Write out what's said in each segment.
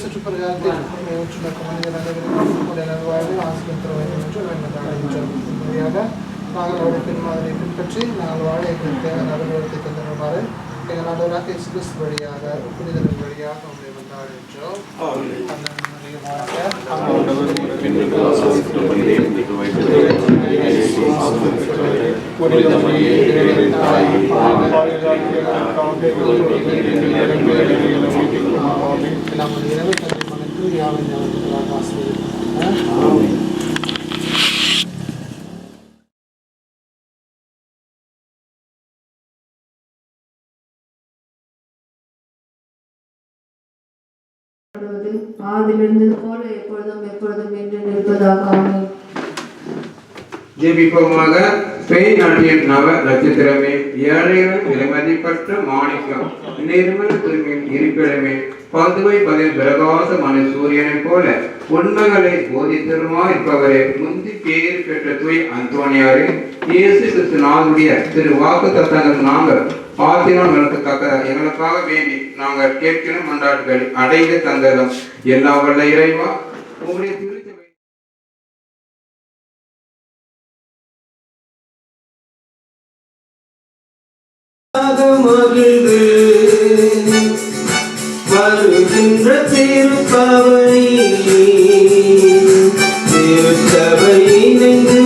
சுற்றுப்பிரகாரத்தில் மனிதர் அனைவருக்கும் நல்வாழ்வு ஆசிரியர் தர வேண்டும் என்று வழியாக நாங்கள் அவருடைய பின்மாதிரியை பின்பற்றி நாங்கள் வாழ எங்களுக்கு தேவையான அலுவலகத்தை தந்துடுமாறு எங்கள் ஆண்டவராக இயேசு கிறிஸ்து வழியாக புனிதர்கள் வழியாக உங்களை வந்தாடுகின்றோம். ஆதிலிருந்தது போல எப்பொழுதும் எப்பொழுதும் என்று நிற்பதாக. ஆமென். ஜெபிப்போமாக. ஸ்பெயின் நாட்டின் நவ நட்சத்திரமே, ஏழைகள் விலைமதிப்பற்ற மாணிக்கம், நிர்மல தூய்மையின் இருப்பிடமே, பதுவை பதில் பிரகாசமான சூரியனை போல உண்மைகளை போதித்தருமா இருப்பவரே, முந்தி பேர் பெற்ற தூய் அந்தோனியாரே, இயேசு கிறிஸ்து நாளுடைய திரு வாக்கு தத்தங்கள் நாங்கள் எங்களுக்காக வேண்டி நாங்கள் கேட்கணும் மன்றாட்டுகள் அடைந்து தந்ததும் எல்லா வல்ல இறைவா உங்களுடைய வருகின்ற திருப்பவனி திருச்சபை இணைந்து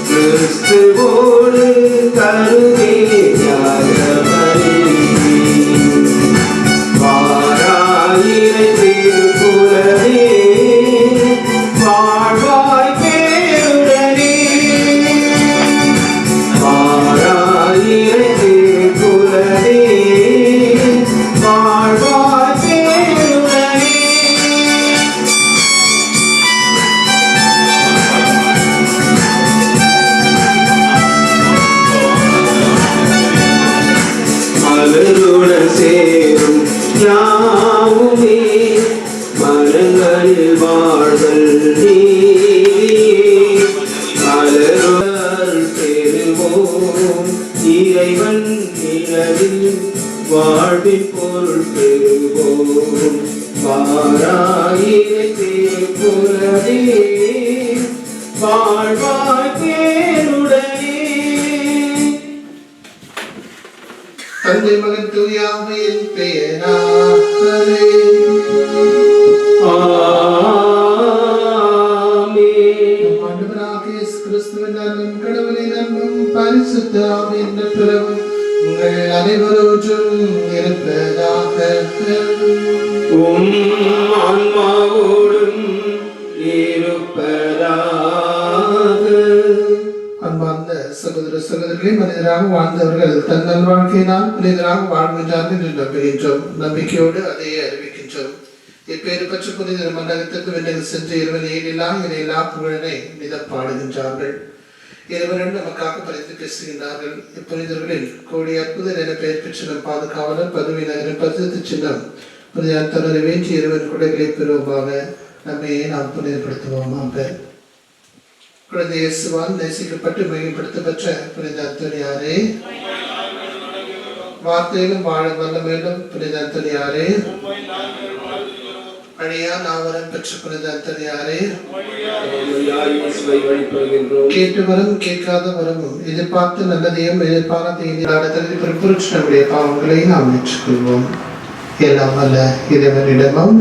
கிறிஸ்துவோடு கருவே வாராயிரை திருக்குறளே வாழ்வாய் பேருடனே வாராயிரை திருக்குறளே வாழ்வாய் பேருடனே. மலருடன் சேரும் யாவுமே மரங்களில் வாழ்தல் மலருடன் பெறுவோம் இறைவன் நிழலில் வாழ்வின் பொருள் பெறுவோம். வாராயிரை திருக்குறளே வாழ்வாய் பேருடனே. தந்தை மகன் தூயாமையின் பெயராலே ஆண்டவராகிய இயேசு கிறிஸ்துவின் அன்பும் கடவுளின் அன்பும் பரிசுத்த ஆவியின் நட்புறவும் உங்கள் அனைவரோடும் இருப்பதாக. ஆன்மாவோடும் இருப்பதாக. அன்பார்ந்த சகோதர சகோதரிகளை, மனிதராக வாழ்ந்தவர்கள் தன் நல் வாழ்க்கையினால் புனிதராக வாழ்கின்றார்கள் என்று நம்புகின்றோம். நம்பிக்கையோடு அதையே அறிவிக்கின்றோம். இப்பேறு பற்ற புனிதர் மண்டலத்திற்கு விண்ணகர் சென்று இறைவன் இணையில்லா புகழனை மிதப்பாடுகின்றார்கள். இறைவன் நமக்காக பரிந்து பேசுகின்றார்கள். இப்புனிதர்களில் கோடி அற்புதர் என பெயர் பெற்ற நம் பாதுகாவலர் பதுவை நகரின் பரிசுத்த சின்னம் புனித அந்தனரை வேண்டி இறைவன் கொடைகளை பெறுவோமாக. நம்மையே நாம் புனிதப்படுத்துவோமாக. குழந்தை இயேசுவால் நேசிக்கப்பட்டு மையப்படுத்த பெற்ற புனித அந்தோனியாரே, வார்த்தையிலும் வாழ வல்ல வேண்டும் புனித அந்தோனியாரே, அழியா நாவரம் பெற்ற புனித அந்தோனியாரே, கேட்டு வரும் கேட்காத வரமும் எதிர்பார்த்து நல்லதையும் எதிர்பாராத புருஷனுடைய பாவங்களை நாம் ஏற்றுக்கொள்வோம். எல்லாம் அல்ல இறைவனிடமும்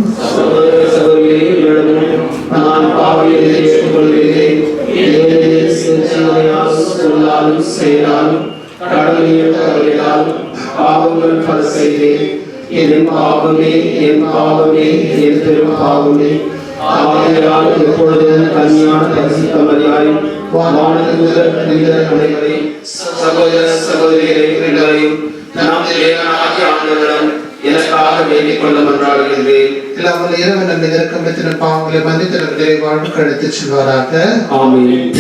நான் பாவியை ஏற்றுக்கொள்கிறேன். சொல்லாலும் செயலாலும் கடமையாலும் பாவங்கள் பல செய்தேன். என் பாவமே என் பாவமே என் பெரும் பாவமே. ஆகையால் எப்பொழுதும் கன்னியான பரிசுத்த மரியாதை வானதூதர் அனைவரை சகோதர சகோதரிகளையும் நாம் தேவனாகிய ஆண்டவரிடம் எனக்காக வேண்டிக் கொள்ள மன்றாடுகின்றேன். இல்லாமல் இறைவன் நம்மை இரக்கத்தின் பாவங்களை மன்னித்து நம்முடைய வாழ்வுக்கு அழைத்துச் செல்வாராக. ஆமென்.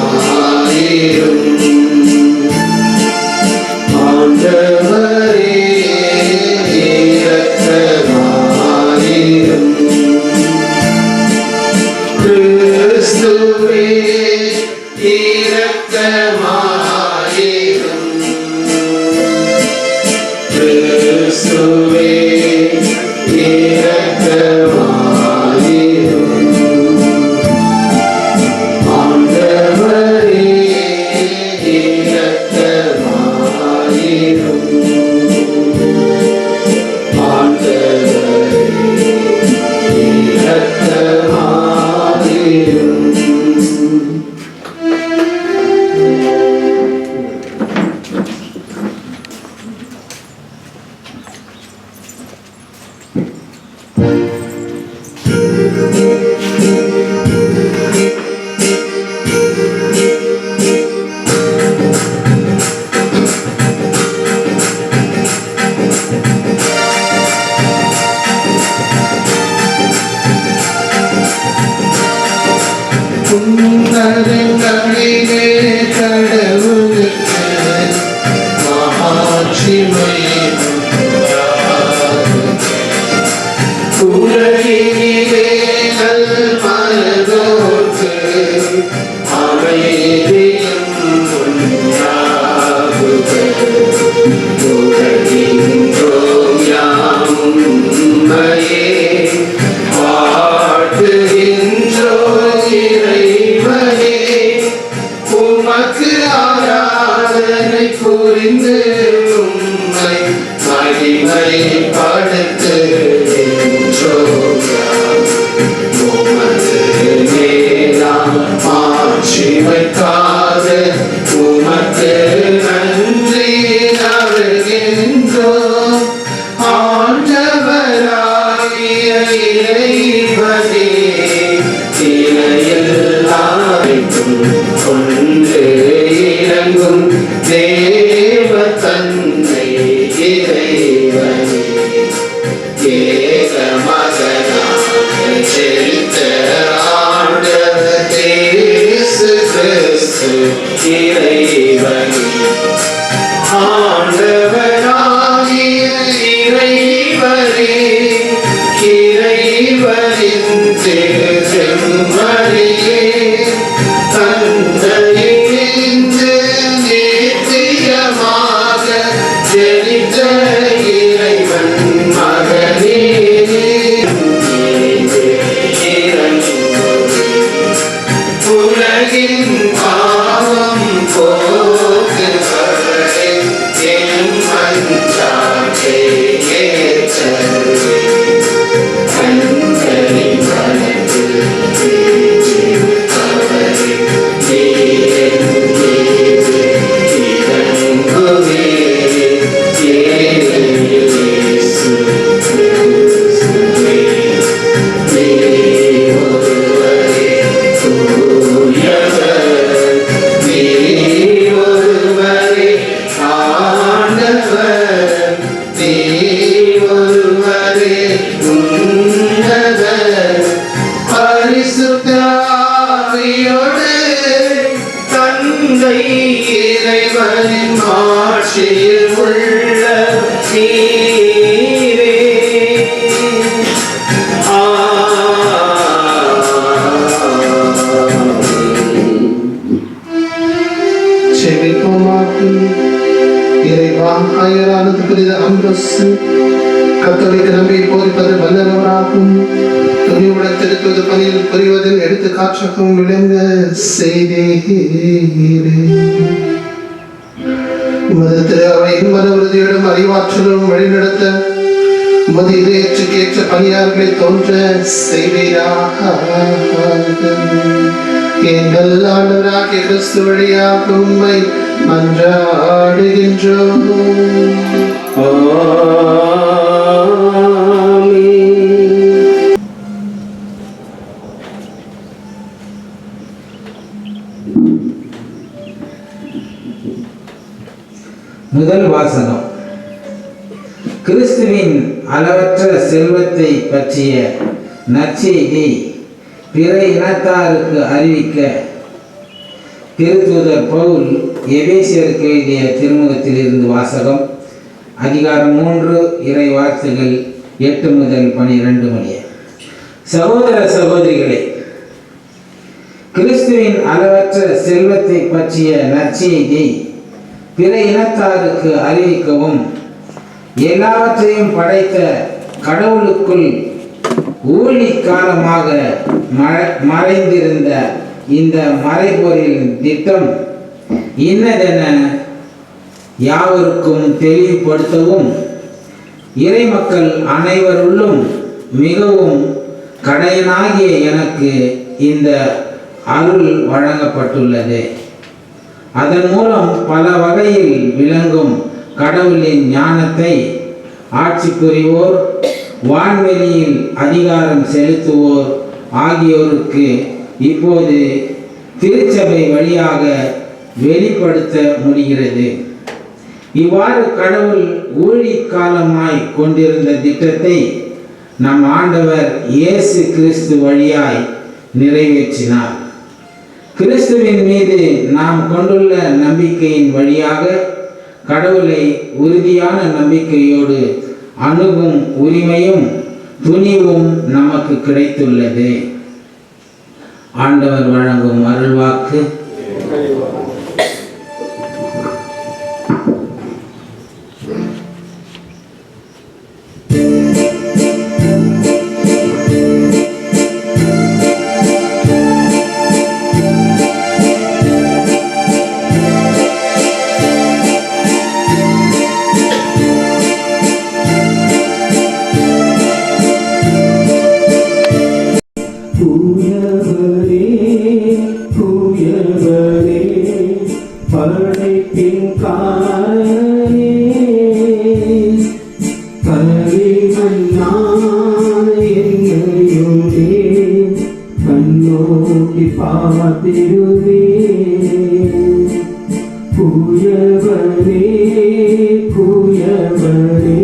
இரக்கமாயிரும் ஆண்டவரே இரக்கமாயிரும். கிறிஸ்துவே இரக்கமாயிரும். கிறிஸ்துவே இரக்கமாயிரும். ஆண்டவரே இரக்கமாயிரும். ஆண்டவரே இரக்கமாயிரும். உன்னதங்களிலே கடவுளுக்கு மகாட்சிமை உண்டாகுக. உலகினிலே நல்மனதோர்க்கு அமைதியும் உண்டாகுக. புகழ்கின்றோம் யாம் உம்மையே, வாழ்த்துகின்றோம் இறைவனே. உமக்கு ஆராதனை புரிந்து உம்மை மகிமைப்படுத்துகின்றோம் யாம். உமது மேலாம் மாட்சிமைக்காக உமக்கு நன்றி நல்கின்றோம். ஆண்டவராகிய இறைவனே, இணையில்லாதைக்கும் கொண்டு இறங்கும் தேவ தந்தை இறைவனே, ஏக மகனாக ஜெனித்த ஆண்டவர் இயேசு கிறிஸ்து இறைவனே. ஆண்டவராகிய இறைவனே, இறைவனின் திருச்செம்மறியே, தந்தையினின்று நித்தியமாக ஜெனித்த இறைவன் மகனே, உலகின் பாவம் போக்குபவரே, என் மன்றாட்டை ஏற்றருளே. கண்களின் வலத்தில் வீற்றிருப்பவரே, நீரின் மீது இறங்குவீரே. இயேசு கிறிஸ்துவே, நீர் ஒருவரே தூயவர், நீர் ஒருவரே ஆண்டவர், நீர் ஒருவரே உன்னதர். பரிசுத்த ஆவியோடு தந்தை இறைவனின் ஆட்சியில் உள்ள நீரே. செவிப்போமாக. இறைவா, ஆயரானது புனித அம்ரோசு கத்தோலிக்க நம்பிக்கை போதிப்பதில் வல்லவராகும். துணிவுடன் திருத்துவது பணியில் புரிவதில் எடுத்துக்காட்டாகவும் விளங்க செய்தீரே. உமது திரு அவையின் மன உறுதியோடும் அறிவாற்றலும் வழிநடத்த உமது இதயத்துக்கு ஏற்ற பணியாளர்களை தோன்ற செய்வீராக. எங்கள் ஆண்டவராகிய கிறிஸ்து வழியாக உம்மை மன்றாடுகின்றோம். முதல் வாசகம். கிறிஸ்துவின் அளவற்ற செல்வத்தை பற்றிய நற்செய்தி பிற இனத்தாருக்கு அறிவிக்க திருத்தூதர் பவுல் எபேசியருக்கு எழுதிய திருமுகத்தில் இருந்து வாசகம். அதிகாரம் 3 இறை வார்த்தைகள் 8 முதல் 12 முடிய. சகோதர சகோதரிகளே, கிறிஸ்துவின் அளவற்ற செல்வத்தை பற்றிய நற்செய்தியை பிற இனத்தாருக்கு அறிவிக்கவும், எல்லாவற்றையும் படைத்த கடவுளுக்குள் ஊழி காலமாக மறைந்திருந்த இந்த மறைபொருளின் திட்டம் இன்னதென யாவருக்கும் தெளிவுபடுத்தவும், இறைமக்கள் அனைவருள்ளும் மிகவும் கடையனாகிய எனக்கு இந்த அருள் வழங்கப்பட்டுள்ளது. அதன் மூலம் பல வகையில் விளங்கும் கடவுளின் ஞானத்தை ஆட்சி புரிவோர், வான்வெளியில் அதிகாரம் செலுத்துவோர் ஆகியோருக்கு இப்போது திருச்சபை வழியாக வெளிப்படுத்த முடிகிறது. இவ்வாறு கடவுள் ஊழி காலமாய் கொண்டிருந்த திட்டத்தை நம் ஆண்டவர் இயேசு கிறிஸ்து வழியாய் நிறைவேற்றினார். கிறிஸ்துவின் மீது நாம் கொண்டுள்ள நம்பிக்கையின் வழியாக கடவுளை உறுதியான நம்பிக்கையோடு அணுகும் உரிமையும் துணிவும் நமக்கு கிடைத்துள்ளது. ஆண்டவர் வழங்கும் அருள்வாக்கு. படைப்பின் காரணே கரிமண்ணான என்னையுமே கண்ணோக்கி பார்த்திருவே. குயவரே குயவரே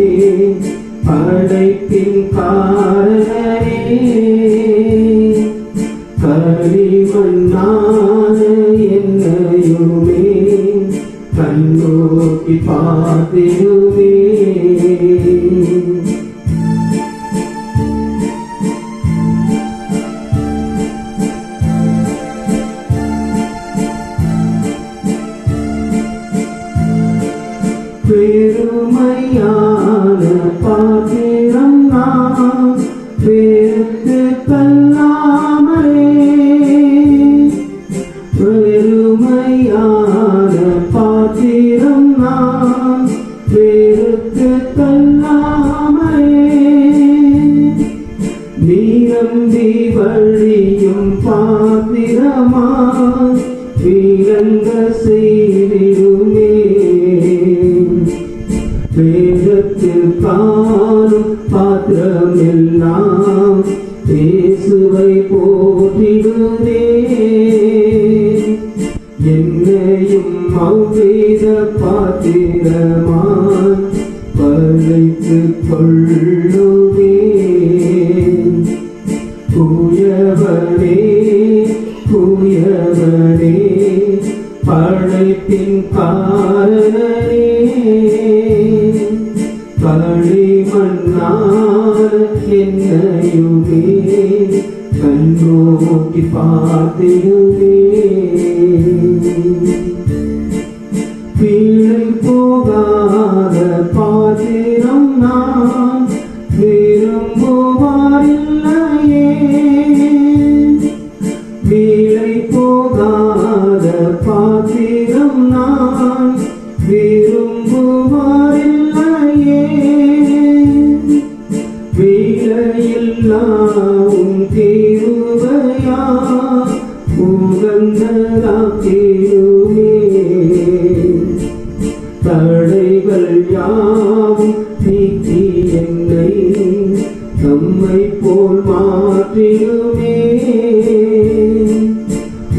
படைப்பின் காரணே கரிமண்ணான என்னையுமே கண்ணோக்கி பார்த்திருவே. பெருமையான பாத்திரம் நான் பெருத்து தள்ளாமலே, பெருமையான பாத்திரம் நான் பெருத்து தள்ளாமலே, நீரம்பி வழியும் பாத்திரமா விளங்க செய்திடுமே. வேதத்தில் காணும் பாத்திரமெல்லாம் இயேசுவை போற்றிடுவே. என்னையும் அவ்வேத பாத்திரமாய் படைத்துக் கொள்ளுவே. குயவரே குயவரே படைப்பின் காரணரே களிமண்ணான என்னையுமே கண்ணோக்கி பார்த்திடுவே. பீழை போகாத பாத்திரம் நான் விரும்புவாரில்லையே. பீழை போகாத பாத்திரம் நான் விரும்புவாரில்லையே. வீழையில்லாவும் தீருவையா உகந்ததாக்கிடுமே. தடைகள் யாவும் நீக்கி என்னை தம்மை போல் மாற்றிடுமே.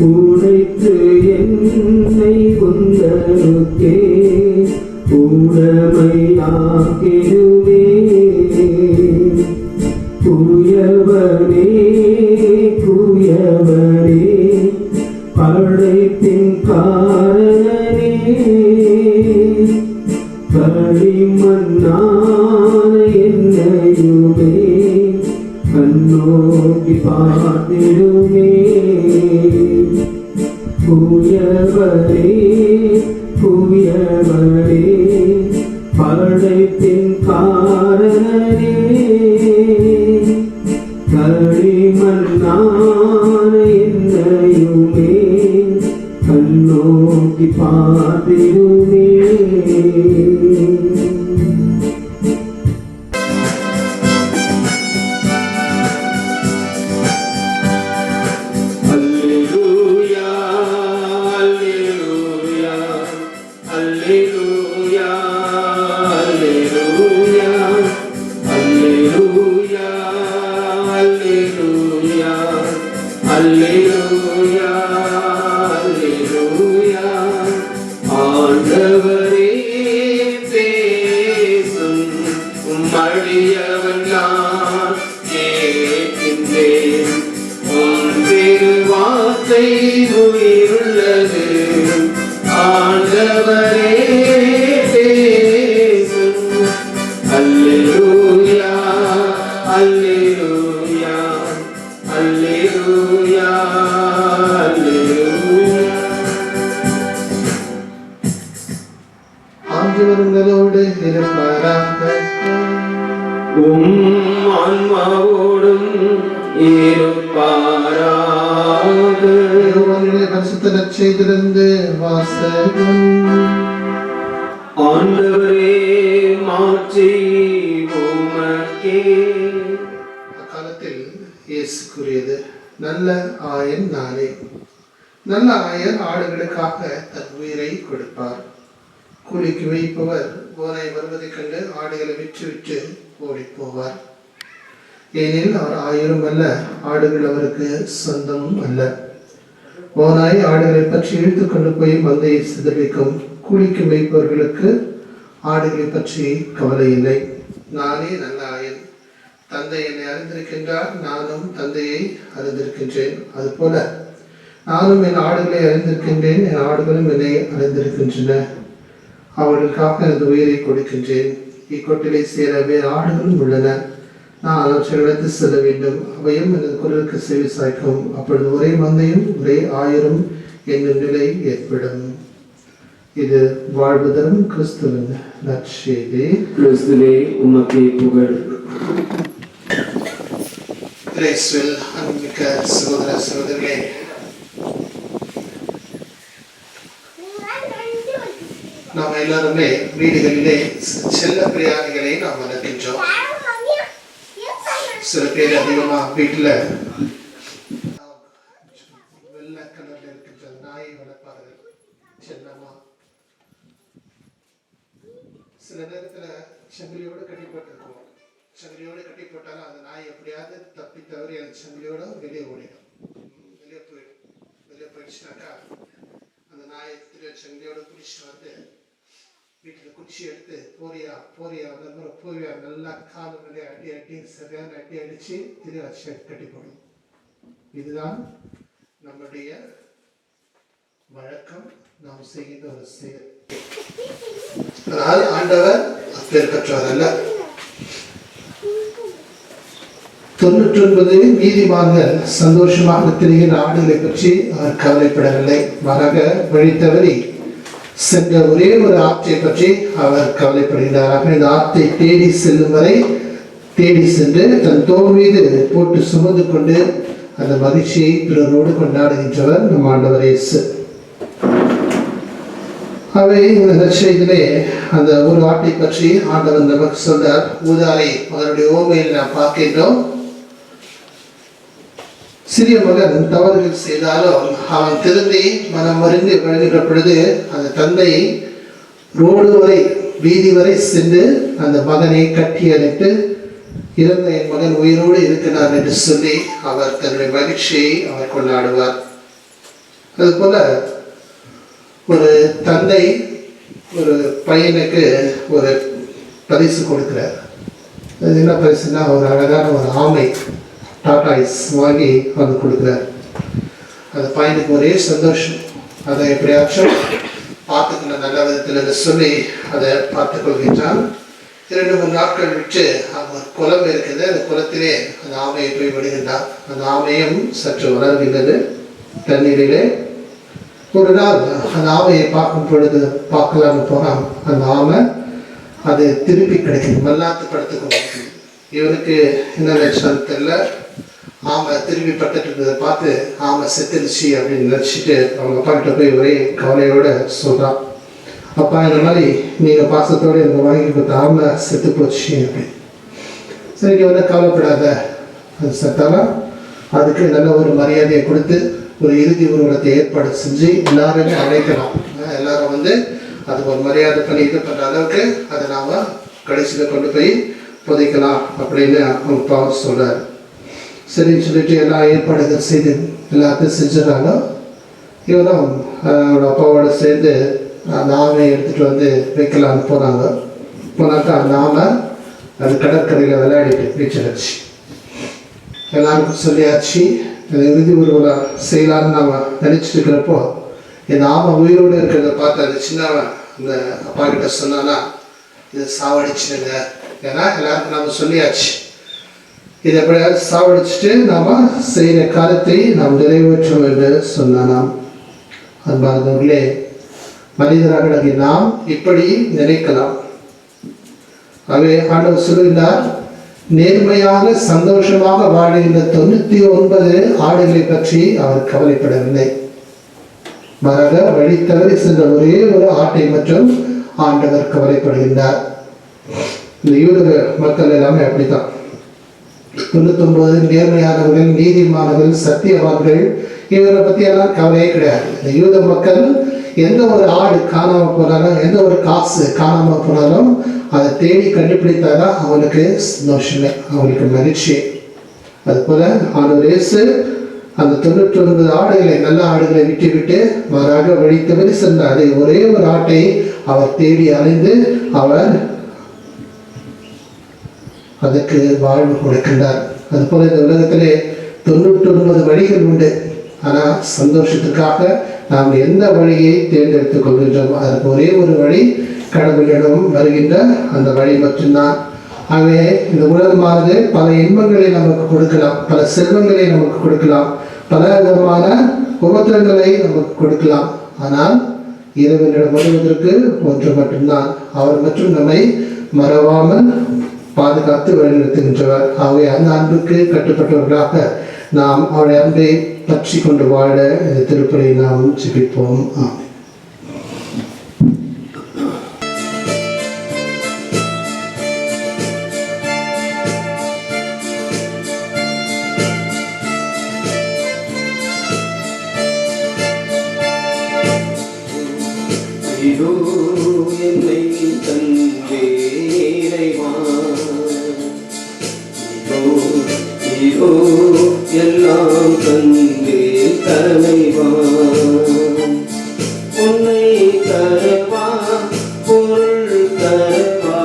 உடைத்து என்னை உந்தருக்கே உடமையாக்கிடுமே. குயவரே குயவரே படைப்பின் காரணனே கரிமண்ணான களிமண்ணான என்னையுமே கண்ணோக்கி பார்த்திடுமே. புயவரே புயவரே படைப்பின் காரணனே, களிமண்ணான என்னையுமே கண்ணோக்கி பார்த்திடுமே. அல்லேலூயா அல்லேலூயா அல்லேலூயா அல்லேலூயா அல்லேலூயா அல்லேலூயா அல்லேலூயா அல்லேலூயா. ஆண்டவரே பேசும் உம்மடியவன் நான் கேட்கின்றேன். உம் திருவார்த்தை உயிருள்ளது. ஆண்டவரே பேசும். அல்லேலூயா அல்லேலூயா அல்லேலூயா அல்லேலூயா. ஆண்டவர் உங்களோடு இருப்பாராக. ஆன்மாவோடும் இருப்பாராக. யோவானுடைய பரிசுத்த நற்செய்தியிலிருந்து வாசகம். ஆண்டவரே மாற்றி உமக்கே. அக்காலத்தில் இயேசு கூறியது, நல்ல ஆயன் நானே. நல்ல ஆயன் ஆடுகளுக்காக தன் உயிரை கொடுப்பார். கூலிக்கு வைப்பவர் ஓனாய் வருவதைக் கண்டு ஆடுகளை விற்று ஓடிப் போவார். ஏனெனில் அவர் ஆயரும் அல்ல, ஆடுகள் அவருக்கு சொந்தமும் அல்ல. ஓனாய் ஆடுகளை பற்றி இழுத்து கொண்டு போய் மந்தையை சிதறிக்கும். கூலிக்கு வைப்பவர்களுக்கு ஆடுகளை பற்றி கவலை இல்லை. நானே நல்ல ஆயன். தந்தை என்னை அறிந்திருக்கின்றார், நானும் தந்தையை அறிந்திருக்கின்றேன். அதுபோல நானும் என் ஆடுகளை அறிந்திருக்கின்றேன், என் ஆடுகளும் என்னை அறிந்திருக்கின்றன. அவர்களுக்காக எனது உயிரை கொடுக்கின்றேன். இக்கொட்டிலை சேர வேறு ஆடுகளும் உள்ளன. நான் அவற்றை அழைத்து செல்ல வேண்டும். அவையும் எனது குரலுக்கு செவி சாய்க்கும். அப்பொழுது ஒரே மந்தையும் ஒரே ஆயரும் என்னும் நிலை ஏற்படும். இது வாழ்வு தரும் கிறிஸ்துவின் நற்செய்தி. கிறிஸ்துவே உமக்கே புகழ். கிறிஸ்துவில் அன்புமிக்க சகோதர சகோதரிகளே, நாம் எல்லாருமே வீடுகளிலே செல்ல பிரியாணிகளை நாம் வளர்க்கின்றோம். சில பேர் அதிகமா வீட்டுல வெள்ளை கலர்ல இருக்கின்ற நாயை வளர்ப்பார்கள் செல்லமா. சில நேரத்துல சங்கிலியோடு கட்டி போட்டிருக்கோம். சங்கிலியோடு கட்டி போட்டாலும் அந்த நாய் எப்படியாவது தப்பி தவறி அந்த சங்கிலியோட வெளியே ஓடிடும், வெளியே போயிடுச்சுனாக்கா அந்த நாயை சங்கிலியோட பிடிச்சிட்டு வந்து வீட்டில் குச்சி எடுத்து போரியா நல்லா காலம் மேலே அடி சரியான அடி அடிச்சு கட்டி போடும். இதுதான் நம்முடைய வழக்கம், நாம் செய்கின்ற ஒரு செயல். ஆனால் ஆண்டவர் அப்பேர் பெற்றவர் அல்ல. 99 நீதிமான்கள் சந்தோஷமாக திரிகிற ஆடுகளை பற்றி அவர் கவலைப்படவில்லை. மாறாக வழி தவறி சென்ற ஒரே ஒரு ஆற்றை பற்றி அவர் கவலைப்படுகிறார். இந்த ஆற்றை தேடி செல்லும் வரை தேடி சென்று தன் தோள் மீது போட்டு சுமந்து கொண்டு அந்த மகிழ்ச்சியை பிறரோடு கொண்டாடுகின்றவர் நம் ஆண்டவர் இயேசு. அவை இந்த நற்செய்தியிலே அந்த ஒரு ஆட்டை பற்றி ஆண்டவர் நமக்கு சொல்றார். ஊதாரி அவருடைய ஓமையில் நாம் பார்க்கின்றோம். சிறிய மகன் தவறுகள் செய்தாலும் அவன் திருந்தி மனம் அறிந்து வழங்குகிற பொழுது அந்த தந்தை ரோடு வரை வீதி வரை சென்று அந்த மகனை கட்டி அணைத்து இறந்த என் மகன் உயிரோடு இருக்கிறார் என்று சொல்லி அவர் தன்னுடைய மகிழ்ச்சியை அவர் கொண்டாடுவார். அதுபோல ஒரு தந்தை ஒரு பையனுக்கு ஒரு பரிசு கொடுக்கிறார். அது என்ன பரிசுன்னா ஒரு அழகான ஒரு ஆமை டாடாய்ஸ் வாங்கி வந்து கொடுக்குறார். அந்த பையனுக்கு ஒரே சந்தோஷம். அதை எப்படியாச்சும் பார்த்துக்கணும், நல்ல விதத்தில் இடத்துல சொல்லி அதை பார்த்து கொள்கின்றான். 2-3 நாட்கள் விட்டு அவங்க குளம் இருக்குது, அந்த குளத்திலே அந்த ஆமையை போய் விடுகின்றான். அந்த ஆமையும் சற்று வளர்கின்றது தண்ணீரிலே. ஒரு நாள் அந்த ஆமையை பார்க்கும் பொழுது பார்க்கலான்னு போனால் அந்த ஆமை அது திருப்பி கிடைக்குது, மல்லாத்து படுத்துக்கொண்டு. இவனுக்கு என்ன லட்சணம் தெரியல, ஆமை திரும்பி படுத்துட்டு இருந்ததை பார்த்து ஆமை செத்துருச்சு அப்படின்னு நினச்சிட்டு அவங்க அப்பா கிட்ட போய் ஒரே கவலையோடு சொல்கிறான், அப்பா இந்த மாதிரி நீங்கள் பாசத்தோடு எனக்கு வாங்கி கொடுத்த ஆமை செத்து போச்சு அப்படின்னு. சரி வந்து கவலைப்படாத, அது செத்தாலும் அதுக்கு நல்ல ஒரு மரியாதையை கொடுத்து ஒரு இறுதி ஊர்வலத்தை ஏற்பாடு செஞ்சு எல்லாருமே அழைக்கலாம். எல்லாரும் வந்து அதுக்கு ஒரு மரியாதை பண்ணி இது பண்ணுற அளவுக்கு அதை நாம் கடைசியில் கொண்டு போய் புதைக்கலாம் அப்படின்னு அவங்க அப்பா சொல்கிறார். சரின்னு சொல்லிட்டு எல்லா ஏற்பாடுகள் செய்து எல்லாத்தையும் செஞ்சிடறாங்க. இவரும் அவரோட அப்பாவோட சேர்ந்து அந்த ஆமையை எடுத்துகிட்டு வந்து வைக்கலான்னு போனாங்க. போனாக்கா அந்த ஆமை அது கடற்கரையில் விளையாடிட்டு நீச்சல் அடிச்சு எல்லாருக்கும் சொல்லியாச்சு. அந்த இறுதி ஊர்வலம் செய்யலான்னு நாம் நினச்சிட்டு இருக்கிறப்போ இந்த ஆமை உயிரோடு இருக்கிறத பார்த்து அந்த சின்னவன் அந்த அப்பா கிட்ட சொன்னானா, இதை சாவடிச்சுடுங்க, ஏன்னா எல்லாருக்கும் நாம் சொல்லியாச்சு, இதை எப்படியாவது சாவடிச்சுட்டு நாம் செய்கிற காலத்தை நாம் நிறைவேற்றும் என்று சொன்னானாம். அன்பார்ந்தவர்களே, மனிதராக நாம் இப்படி நினைக்கலாம். அவை ஆண்டவர் சொல்லுகிறார், நேர்மையாக சந்தோஷமாக வாழ்கின்ற 99 ஆடுகளை பற்றி அவர் கவலைப்படவில்லை. மாறாக வழி தவறி சென்ற ஒரே ஒரு ஆட்டை மற்றும் ஆண்டவர் கவலைப்படுகின்றார். இந்த யூத மக்கள் எல்லாமே அப்படித்தான். 99 நேர்மையானவர்கள், நீதிமானவர்கள், சத்தியவான்கள், இவரை பற்றி எல்லாம் கவலையே கிடையாது. இந்த யூத மக்கள் எந்த ஒரு ஆடு காணாமல் போனாலும், எந்த ஒரு காசு காணாமல் போனாலும் அதை தேடி கண்டுபிடித்தாதான் அவனுக்கு சந்தோஷமே, அவனுக்கு மகிழ்ச்சி. அதுபோல ஆண்டவர் இயேசு அந்த 99 ஆடுகளை, நல்ல ஆடுகளை விட்டு விட்டு மாறாக வழி தவறி சென்றார். அதை ஒரே ஒரு ஆட்டை அவர் தேடி அலைந்து அவர் அதற்கு வாழ்வு கொடுக்கின்றார். அதுபோல இந்த உலகத்திலே 99 வழிகள் உண்டு. ஆனால் சந்தோஷத்துக்காக நாம் எந்த வழியை தேர்ந்தெடுத்துக் கொள்கின்றோம், அதற்கு ஒரே ஒரு வழி கடவுளிடம் வருகின்ற அந்த வழி மட்டும்தான். ஆகவே இந்த உலகமானது பல இன்பங்களை நமக்கு கொடுக்கலாம், பல செல்வங்களை நமக்கு கொடுக்கலாம், பல விதமான உபத்திரங்களை நமக்கு கொடுக்கலாம். ஆனால் இறைவனிடம் வருவதற்கு ஒன்று மட்டும்தான், அவர் மற்றும் நம்மை மறவாமல் பாதுகாத்து வழிநடத்துகின்றவர். ஆகவே அந்த அன்புக்கு கட்டுப்பட்டவர்களாக நாம் அவருடைய அன்பை பற்றி கொண்டு வாழ இந்த திருப்பலை நாம் ஜெபிப்போம். ஆமென். இதோ என்னை தந்தே இறைவா, இதோ எல்லாம் தந்தே தலைவா, உன்னை தரவா பொருள் தரவா,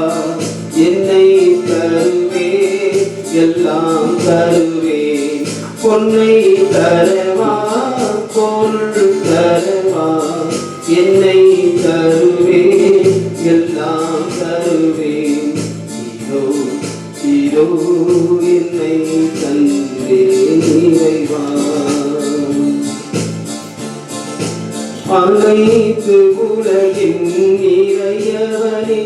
என்னை தருவே எல்லாம் தருவே, உன்னை தரவா பொருள் தரவா, என்னை தருவே எல்லாம் தருவே, இதோ இதோ என்னை தந்தே இறைவா. அனைத்து உலகின் இறையவனே,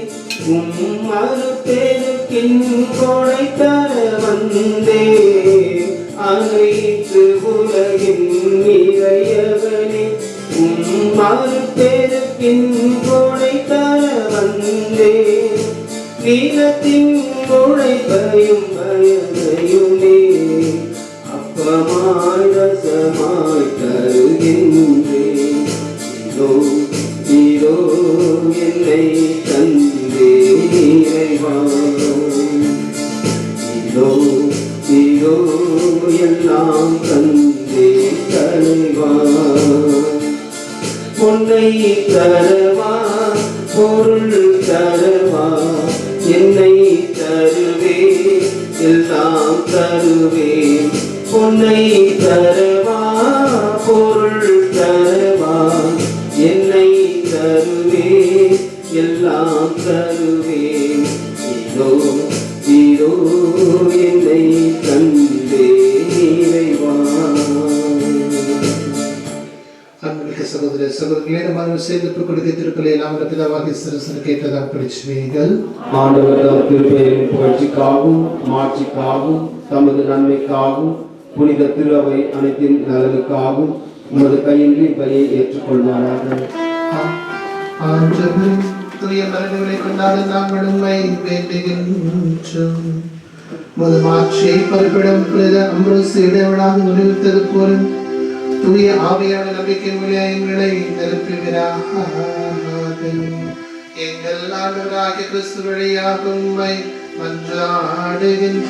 மறுபெருக்கின் கொடை தர வந்தே, அனைத்து உலகின் இறையவனே, மறுபெருக்கின் கொடை தர வந்தே, நீலத்தின் உழைப்பையும் பயனையுமே அப்பமாய் ரசமாய் தருகின்றேன், இதோ இதோ என்னை தந்தே இறைவா, இதோ இதோ எல்லாம் தந்தே தலைவா, உன்னை தரவா பொருள் தரவா, என்னை தருவே எல்லாம் தருவே, உன்னை தரவா பொருள் தரவா, என்னை தருவே தருவேன். இதோ இதோ என்னை தந்தே இறைவா. அன்புமிக்க சகோதர சகோதரிகளே, நம்ம சேர்ந்து கொடுக்க திருப்பலை எல்லாம் பிதாவாகிய சிரசனை கேட்டதாக படிச்சுவீர்கள். ஆண்டவர் தம் திருப்பெயரின் புகழ்ச்சிக்காகவும் மாட்சிக்காகவும் தமது நன்மைக்காகவும் புனித திருவை அனைத்தின் நலனுக்காகவும் உமது கையின்றி பலியை ஏற்றுக்கொள்வாராக. ஆண்டவரின் தூய மரங்களை கொண்டாட நாங்கள் உண்மை வேண்டுகின்றோம். உமது மாட்சியை பரப்பிடம் அம்பரோசு இடைவிடாது நிறுவித்தது போல தூய ஆவியான நம்பிக்கை எங்களை நிரப்புகிறாக. எங்கள் ஆண்டவராகிய கிறிஸ்து வழியாக உம்மை மன்றாடுகின்றோம்.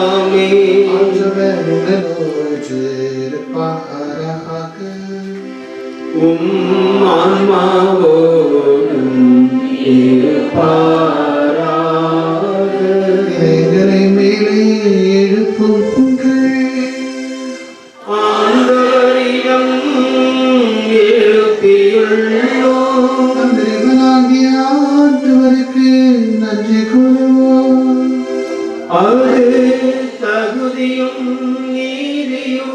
ஆமென். ஆண்டவர் உங்களோடு இருப்பாராக. ஆன்மாவோடும் இருப்பாராக. எங்களை மேலே எழுப்புங்கள். ஆண்டவரிடம் எழுப்பியுள்ளோம். நம் இறைவனாகிய ஆண்டவருக்கு நன்றி கூறுவோம். அது தகுதியும் நீதியுமானதே.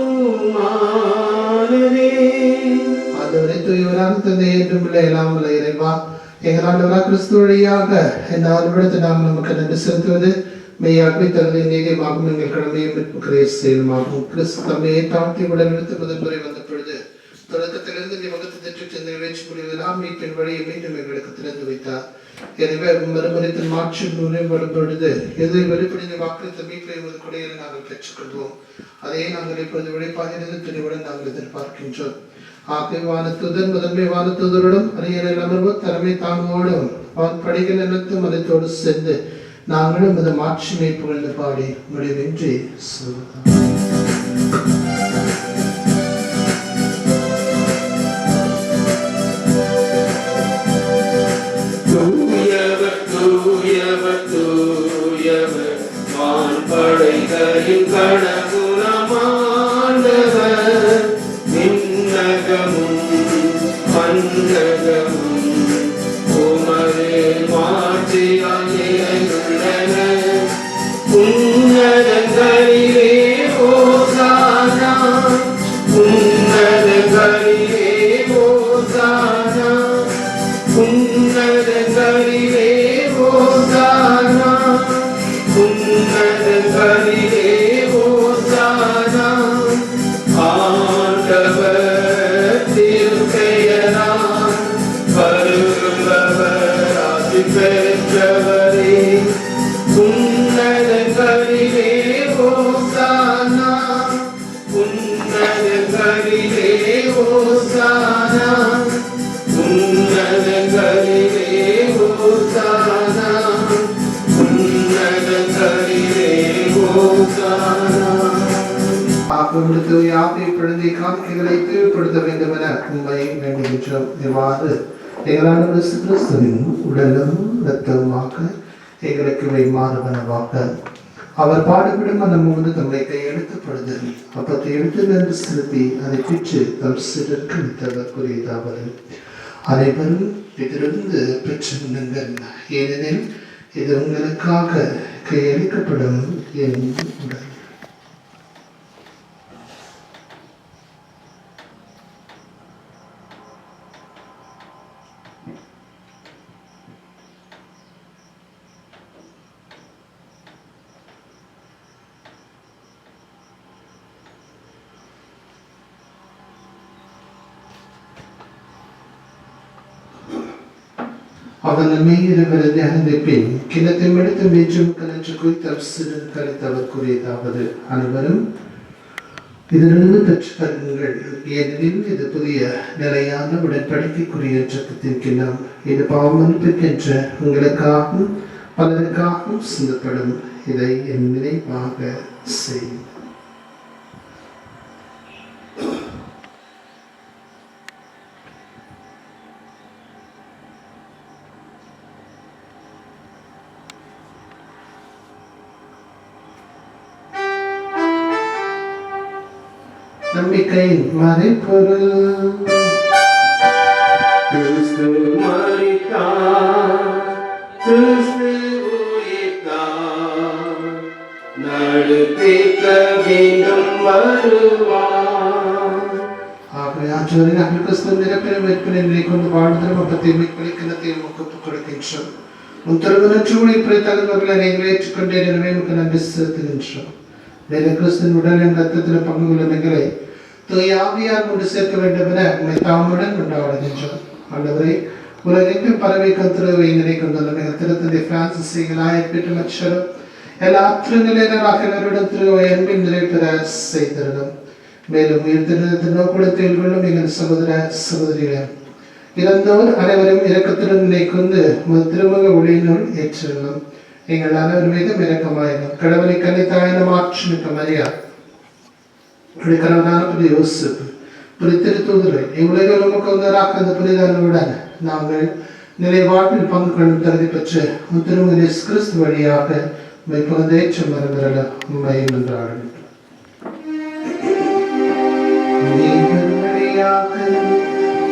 ஆண்டவரை தூயவரான தந்தை என்றும் உள்ள எல்லாம் உள்ள இறைவா, எங்கள் ஆண்டவராக கிறிஸ்து வழியாக இந்த ஆழ்விடத்தை நாம் நமக்கு நன்றி செலுத்துவது மெய்யாகவே தகுதி நீதியமாகும். எங்கள் கடமையும் மீட்புக்கிற செயலுமாகும். கிறிஸ்து தம்மையை தாழ்த்தி உடனெடுத்து முதன்முறை வந்த பொழுது தொடக்கத்திலிருந்து நீ வகுத்து திட்டு சென்று நிகழ்ச்சி முடிவதெல்லாம் மீட்பின் வழியை மீண்டும் எங்களுக்கு திறந்து வைத்தார். எனவே மறுமறித்தின் மாற்றி வரும் பொழுது எது வெளிப்படைந்த வாக்களித்த மீட்பை ஒரு கொடையை நாங்கள் பெற்றுக்கொள்வோம். அதையே நாங்கள் இப்பொழுது விளைப்பாகிறது துணிவுடன் நாங்கள் எதிர்பார்க்கின்றோம். ஆகிய வானத்துதர் முதன்மை வானத்துதருடன் அரியரில் அமர்வோம் தலைமை தாங்குவோடும் அவன் படிகள் நிலத்தும் மதத்தோடு சேர்ந்து நாங்களும் இந்த மாட்சிமை புகழ்ந்து பாடி முடிவின்றி சொல்லுவோம். தூயவர் தூயவர் தூயவர் வான்படைகளின் கடவுளமாண்டவர். விண்ணகமும் மண்ணகமும் உமது மாட்சியால் நிறைந்துள்ளன. உன்னதங்களிலே ஓசானா, உன்னதங்களிலே ஓசானா, உன்னதங்களிலே ஓசானா, உன்னதங்களிலே ஓசானா. ஆண்டவர் திருப்பெயரால் வருபவர் ஆசி பெற்றவரே. உன்னதங்களிலே ஓசானா, உன்னதங்களிலே ஓசானா, உன்னதங்களிலே ஓசானா, உன்னதங்களிலே ஓசானா. ஆப்பிடுத்து யாப்பை பிழந்தை காட்சிகளை தீர்ப்படுத்த வேண்டும் என உண்மை வேண்டுகின்றோம். இவ்வாறு எங்களான கிறிஸ்துவின் உடலும் இரத்தமாக எங்களுக்கு மாறுவனவாக அவர் பாடுபடும் அந்த மூன்று தம்மை கையெழுத்தப்படுது அப்பத்தை எடுத்து நின்று செலுத்தி அதை பிற்று தம் சிறருக்கு வித்தவர்க்குரியதாவது அனைவரும் இதிலிருந்து பெற்று உண்ணுங்கள். ஏனெனில் இது உங்களுக்காக கையளிக்கப்படும் என் உடல். அவன் மெய்யிலிருந்து தியானத்தை பின் கிணத்தை எடுத்து மேற்றும் கலன்று குறித்த சிறு கருத்தவர்க்குரியதாவது அனைவரும் இதிலிருந்து பெற்றுக்கொள்ளுங்கள். ஏனெனில் இது புதிய நிலையான உடன்படிக்கைக்குரிய இரத்தத்தின் கிண்ணம். இது பாவமன்னிப்புக்கென்ற உங்களுக்காகவும் பலருக்காகவும் சிந்தப்படும். இதை என் நினைவாக செய்யும். நம்பிக்கை மறைப்பொருள் கிறிஸ்து மரித்தார், கிறிஸ்து உயிர்த்தார், நடுத்தீர்க்க மீண்டும் வருவார். ஆகவே ஆண்டவரே, நாங்கள் கிறிஸ்துவின் இறப்பினை மீட்பினை நிலைக்கொண்டு வாழ்ந்திரும் அப்பத்தை மீட்பளிக்கிறதையும் ஒப்புக் கொடுக்கின்றோம். உன் திருமணற்று உழைப்பை தகுந்தவர்களை நீங்கள் ஏற்றுக்கொண்டே எனவே உனக்கு நன்றி செலுத்துகின்றோம். கிறிஸ்துவின் உடலின் ரத்தத்தின் பங்குள்ள எங்களை தூய ஆவியார் கொண்டு சேர்க்க வேண்டும் என உங்களை தாமுடன் கொண்டாடுகின்றோம். ஆண்டவரே, உலகெங்கும் பரவிக்கும் திருவை நிலை கொண்டுள்ள மிக திருத்தந்தை பிரான்சிஸ் ஆயர்பீட்டு மற்றரும் எல்லா திருநிலையினராக திருவை அன்பின் நிறைவேற செய்திருந்தோம். மேலும் உயிர்த்திருந்த நோக்குடத்தில் கொள்ளும் எங்கள் சகோதர சகோதரிகளே, இறந்தோர் அனைவரும் இரக்கத்துடன் நிலை கொண்டு திருமுக ஒளியினுள் ஏற்றிருந்தோம். எங்கள் அனைவர் மீதும் இரக்கமாயிரும். கடவுளை கன்னித்தாயின மாற்றுமிக்க மரியா, கணவனான புனித யோசேப்பு, புனித திருத்தூதர்கள், இவ்வுலகில் உமக்கு வந்தவராக அந்த புனிதர்களுடன் நாங்கள் நிலை வாழ்வில் பங்கு கொள்ளும் தகுதி பெற்று திருமுக இயேசு கிறிஸ்து வழியாக உம்மை புகழ்ந்தேற்ற மரபிரல உண்மை என்றார்கள்.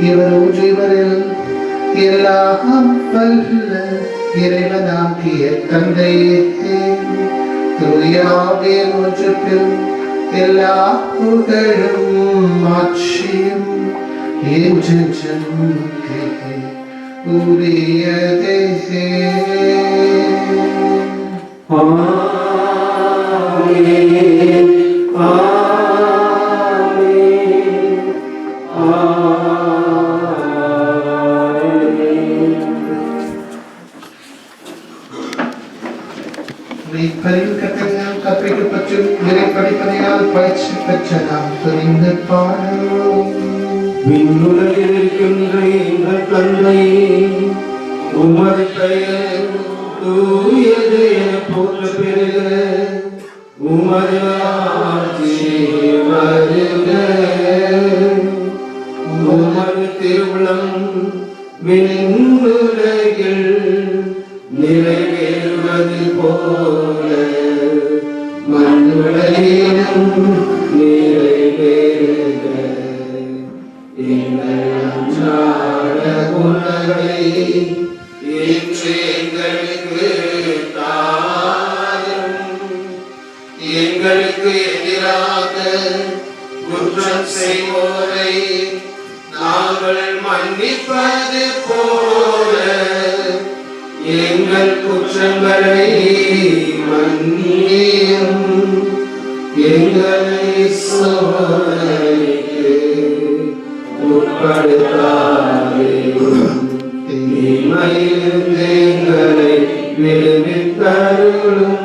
இவர் ஜீவரில் எல்லாம் வல்ல இறைவனாகிய தந்தையே, தூயாவின் ஒன்றுப்பில் எல்லா புகழும் ஆட்சியும் என்றென்றும் உரியதே. ஆமென், ஆமென், ஆமென். மீட்பரின் கட்டளையால் கற்பிக்கப்பட்டும் இறை படிப்பனையால் பயிற்சி பெற்ற நாம் துணிந்து பாடுவோம். விண்ணுலகில் இருக்கின்ற எங்கள் தந்தையே, உமது பெயர் தூயது என போற்ற பெறுக. உமது ஆட்சி வருக. உமது திருவுளம் விண்ணுலகில் நிறைவேறுவது போல மண்ணுலகிலும் நிறைவேறுக. எங்கள் அன்றாட உணவை இன்று எங்களுக்கு தாரும். எங்களுக்கு எதிராக குற்றம் செய்வோரை நாங்கள் மன்னிப்பது போல எங்கள் குற்றங்களை மன்னியும். எங்களை சோதனைக்கு உட்படுத்தாதேயும், தீமையிலிருந்து எங்களை விடுவித்தருளும்.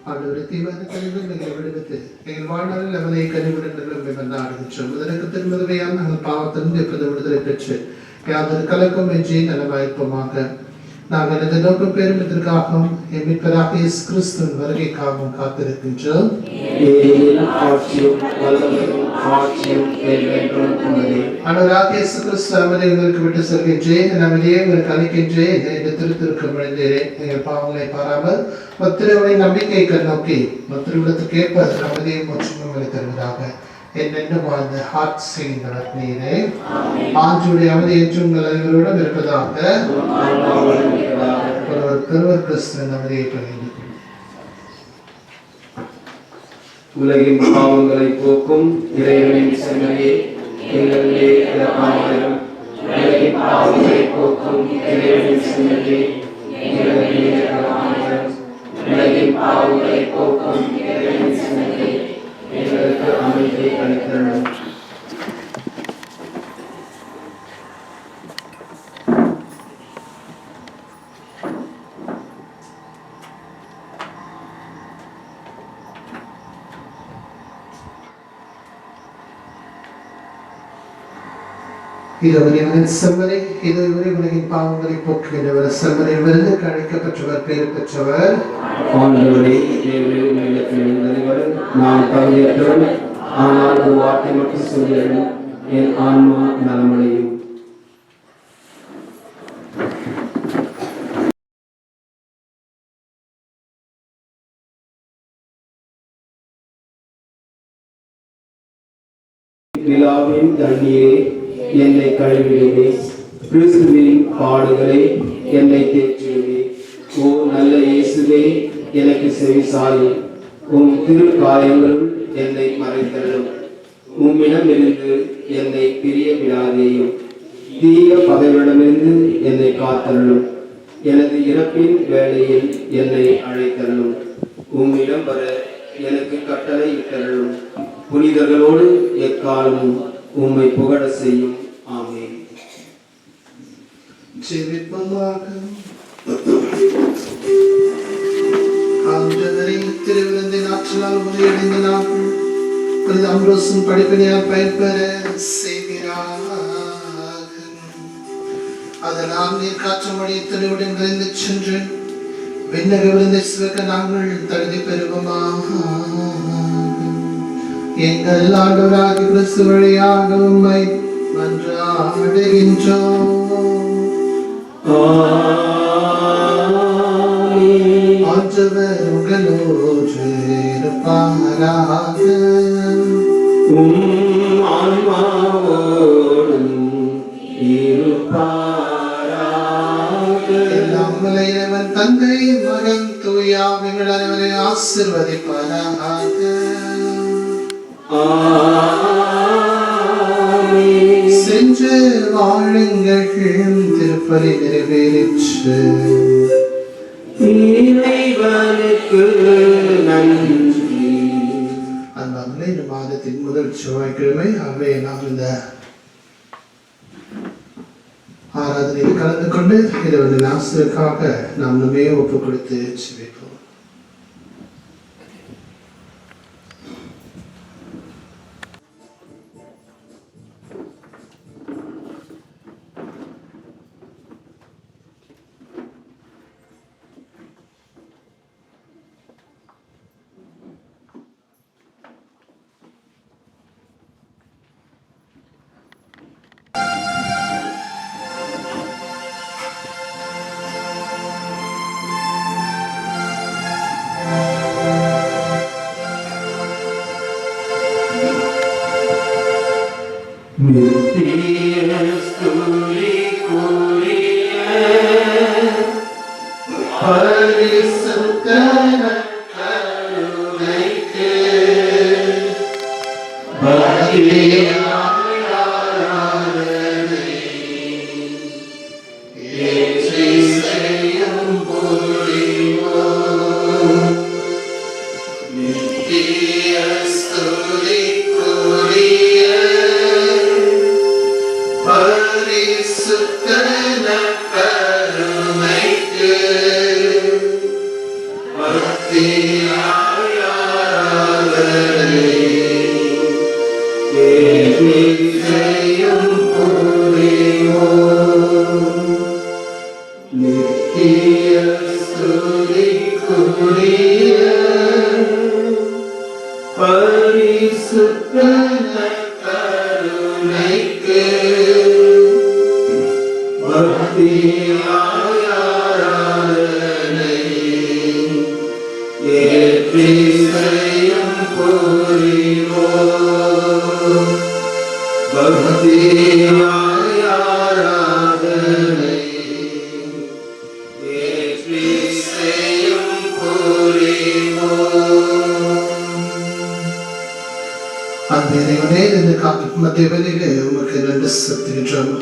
ஆண்டவரே, தீவான கனிவுகள் எங்களை விடுவித்து எங்கள் வாழ்நாளில் அவனை கனிவுடன் கொண்டாடுகின்றோம். இதற்கு திரும்பவையால் நாங்கள் பாவத்திலிருந்து எப்போது விடுதலை பெற்று யாதொரு கலக்கம் என்று நலவாய்ப்புமாக நாங்கள் இந்த நோக்கம் பெருமிதற்காகவும் எம்மிப்பராக இயேசு கிறிஸ்துவின் வருகைக்காகவும் காத்திருக்கின்றோம். ஆண்டவராகிய இயேசு கிறிஸ்து அவரை உங்களுக்கு விட்டு செல்கின்றேன், நமதையே உங்களுக்கு அளிக்கின்றேன் என்று திருத்திருக்கும் விழுந்தேன். எங்கள் பாவங்களை பாராமல் மத்திரவை நம்பிக்கை கண்ணோக்கி மத்திரவிடத்துக்கேற்ப நமதையே முற்றுமும் தருவதாக. என்னென்ன வாழ்ந்த ஹார்ட் செய்கின்றனர் நீரே. ஆண்டுடைய அவதி என்று உங்கள் அனைவரோடும் இருப்பதாக. ஒருவர் கிறிஸ்துவின் அவதியை பகிர்ந்து உலகின் பாவங்களை போக்கும் இறைவனின் செம்மறியே, எங்களிலே இரக்கமாயிரும். உலகின் பாவங்களை போக்கும் இறைவனின் செம்மறியே, எங்களிலே இரக்கமாயிரும். உலகின் பாவங்களை போக்கும் இறைவனின் செம்மறியே, எங்களுக்கு அமைதியை அளித்தருளும். இது இவரின் செம்மறி, இது இவரை உலகின் பாவங்களை போக்குகின்றவர். செம்மறியின் விருதுக்கு அழைக்கப்பட்டவர், பெயர் பெற்றவர். ஆண்டவரே, தேவரே, உம்மிடத்தில் எழுந்தருளுவர். நான் தகுதியற்றவன், ஆனால் ஒரு வார்த்தை மட்டும் சொல்லியருளும், என் ஆன்மா நலமடையும். விழாவின் தண்ணீரே, என்னை கழுவிடுவே. கிறிஸ்துவின் பாடுகளை என்னை தேற்றுவே. ஓ நல்ல இயேசுவே, எனக்கு செவிசாயும். உம் திருக்காயங்களுள் என்னை மறைத்தள்ளும். உம்மிடமிருந்து என்னை பிரிய விடாதேயும். தீய பகைவரிடமிருந்து என்னை காத்தள்ளும். எனது இறப்பின் வேளையில் என்னை அழைத்தள்ளும். உம்மிடம் வர எனக்கு கட்டளை இட்டள்ளும். புனிதர்களோடு எக்காலமும் உம்மை புகழ செய்யும். ஆமென். ஜெபிப்போமாக. ஆண்டவரே, திருவிருந்தின் ஆற்றலால் உதயடைந்த நாங்கள் புனித அம்ப்ரோஸின் படிப்பினையால் பயன்பெற செய்கிறார். அதனால் நீர் காற்று மொழி தெளிவுடன் விரைந்து சென்று விண்ணக விருந்தை சிவக்க நாங்கள் தகுதி பெறுவோமாக. எங்கள் ஆண்டவராகிய கிறிஸ்து வழியாக உம்மை மன்றாடுகின்றோம். ஆண்டவர் உங்களோடு இருப்பாராக. ஆன்மாவோடும் இருப்பாராக. எல்லாம் வல்ல இறைவன் தந்தை மகன் தூய ஆவிகள் அனைவரை ஆசீர்வதிப்பாராக. சென்று வாழுங்கள், திருப்பலி நிறைவேறிற்று. இறைவனுக்கு நன்றி. அன்பார்களே, இந்த மாதத்தின் முதல் செவ்வாய்க்கிழமை ஆகவே நாம் இந்த ஆராதனையில் கலந்து கொண்டு இறைவனின் ஆசிரியருக்காக நாம் நம்மையே ஒப்புக் கொடுத்து செபிப்போம். மத்திய உமக்கு நன்றி செலுத்துகின்றோம்.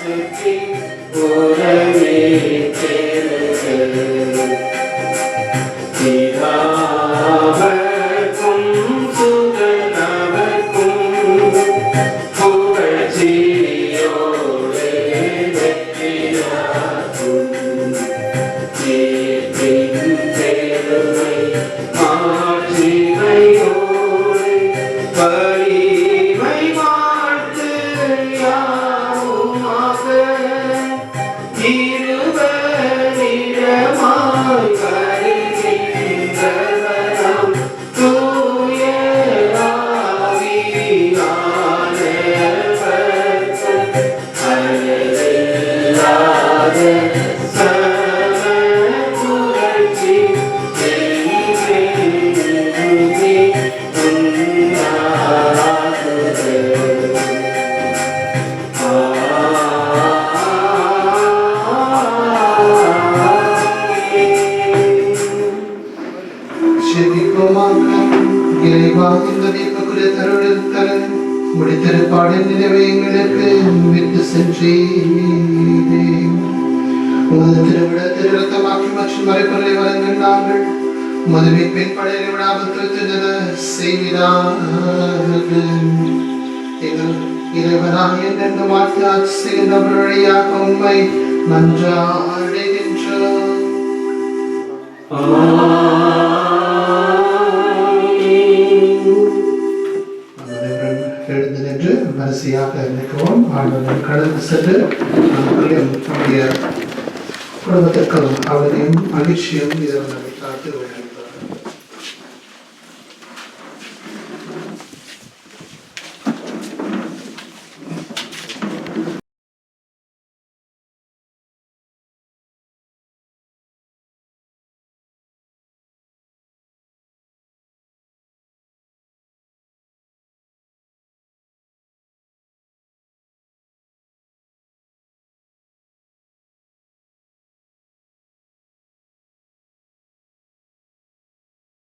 சுற்றி உறவே பிதாவர்க்கும் சுதனவர்க்கும் புகழ்ச்சியோடு வெற்றியாகும் தீர்ப்பின் பெருமை மாட்சிமையோடு வலிமை வாழ்த்து யாவுமாக இருவரிடமாய் வருகின்றவராம் தூய ஆவியானவர்க்கும் அளவில்லாத சம புகழ்ச்சி என்றென்றுமே உண்டாகுக. செபிப்போமாக. இறைவா, இந்த மீட்புக்குரிய தருணத்தில் முடித்திருப்பாடின் நினைவை எங்களுக்கு விட்டு சென்றீரே. உமது திருவிழ திருரத்தமாக்கி மற்றும் மறைப்பொருளை வழங்கள் நாங்கள் உமது மீட்பின் படையை விடாமல் திருத்தென செய்வீராக. எங்கள் இறைவனாக என்றென்று மாற்றி ஆட்சி செய்கின்ற வழியாக உண்மை மன்றாடுகின்றோம். எழுந்து நின்று வரிசையாக நிற்கவும். ஆண்டவன் கடந்து சென்று நம்முடைய குடும்பத்திற்கும் அவரையும் மகிழ்ச்சியும் இதை காத்து